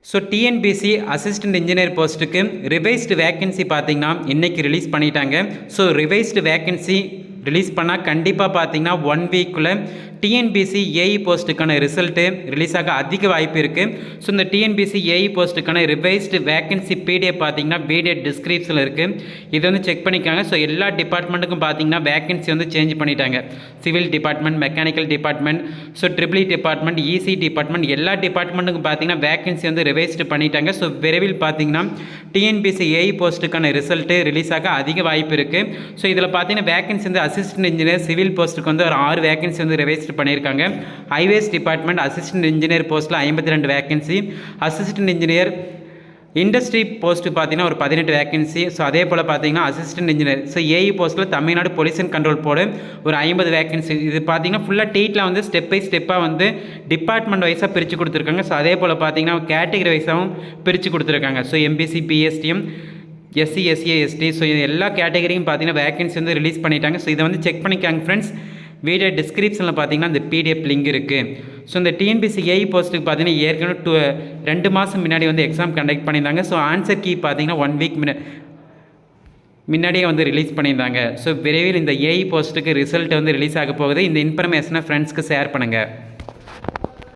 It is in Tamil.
ஸோ டிஎன்பிசி அசிஸ்டன்ட் இன்ஜினியர் போஸ்ட்டுக்கு ரிவைஸ்டு வேக்கன்சி பார்த்தீங்கன்னா இன்றைக்கி ரிலீஸ் பண்ணிட்டாங்க. ஸோ ரிவைஸ்டு வேக்கன்சி ரிலீஸ் பண்ணால் கண்டிப்பாக பார்த்தீங்கன்னா 1 வீக்குள்ளே டிஎன்பிசி ஏஇ போஸ்ட்டுக்கான ரிசல்ட்டு ரிலீஸ் ஆக அதிக வாய்ப்பு இருக்குது. ஸோ இந்த டிஎன்பிசி ஏஇ போஸ்ட்டுக்கான ரிவைஸ்டு வேக்கன்சி பிடிஎஃப் பார்த்தீங்கன்னா வீடியோ டிஸ்கிரிப்ஷனில் இருக்குது. இதை வந்து செக் பண்ணிக்காங்க. ஸோ எல்லா டிபார்ட்மெண்ட்டுக்கும் பார்த்தீங்கன்னா வேக்கன்சி வந்து சேஞ்ச் பண்ணிட்டாங்க. Civil department, mechanical department, so triple department, EC department, எல்லா டிபார்ட்மெண்ட்டுக்கும் பார்த்தீங்கன்னா வேக்கன்சி வந்து ரிவைஸ்டு பண்ணிட்டாங்க. ஸோ விரைவில் பார்த்தீங்கன்னா டிஎன்பிசி ஏஇ போஸ்ட்டுக்கான ரிசல்ட்டு ரிலீஸ் ஆக அதிக வாய்ப்பு இருக்குது. ஸோ இதில் பார்த்தீங்கன்னா வேக்கன்சி வந்து அசிஸ்டன்ட் இன்ஜினியர் சிவில் போஸ்ட்டுக்கு வந்து ஒரு 6 வேக்கன்சி வந்து ரிவைஸ்டு பண்ணியிருக்காங்க. ஹைவேஸ் டிபார்ட்மெண்ட் அசிஸ்டன்ட் இன்ஜினியர் போஸ்ட்டில் 52 vacancy, assistant engineer industry post பார்த்தீங்கன்னா ஒரு 18 வேக்கன்சி. ஸோ அதே போல் பார்த்தீங்கன்னா அசிஸ்டன்ட் இன்ஜினியர் ஸோ ஏஇ போஸ்ட்டில் தமிழ்நாடு பொல்யூஷன் கண்ட்ரோல் போர்டு ஒரு 50 வேக்கன்சி. இது பார்த்தீங்கன்னா ஃபுல்லாக டீட்டில் வந்து ஸ்டெப் பை ஸ்டெப்பாக வந்து டிபார்ட்மெண்ட் வைஸாக பிரித்து கொடுத்துருக்காங்க. ஸோ அதே போல் பார்த்தீங்கன்னா கேட்டகரி வைஸாகவும் பிரித்து கொடுத்துருக்காங்க. So MBC, BSTM, SC, SA, ST, so இது எல்லா கேட்டகரியும் பார்த்தீங்கன்னா வேக்கன்சி வந்து ரிலீஸ் பண்ணிட்டாங்க. ஸோ இதை வந்து செக் பண்ணிக்காங்க ஃப்ரெண்ட்ஸ். வீடியோ டிஸ்கிரிப்ஷனில் பார்த்தீங்கன்னா இந்த பிடிஎஃப் லிங்க் இருக்குது. ஸோ இந்த டிஎன்பிசி ஏஇ போஸ்ட்டுக்கு பார்த்தீங்கன்னா ஏற்கனவே 2 மாதம் முன்னாடி வந்து எக்ஸாம் கண்டக்ட் பண்ணியிருந்தாங்க. ஸோ ஆன்சர் கீ பார்த்தீங்கன்னா 1 வீக் முன்னாடியே வந்து ரிலீஸ் பண்ணியிருந்தாங்க. ஸோ விரைவில் இந்த ஏஇ போஸ்ட்டுக்கு ரிசல்ட் வந்து ரிலீஸ் ஆக போகுது. இந்த இன்ஃபர்மேஷனை ஃப்ரெண்ட்ஸ்க்கு ஷேர் பண்ணுங்கள்.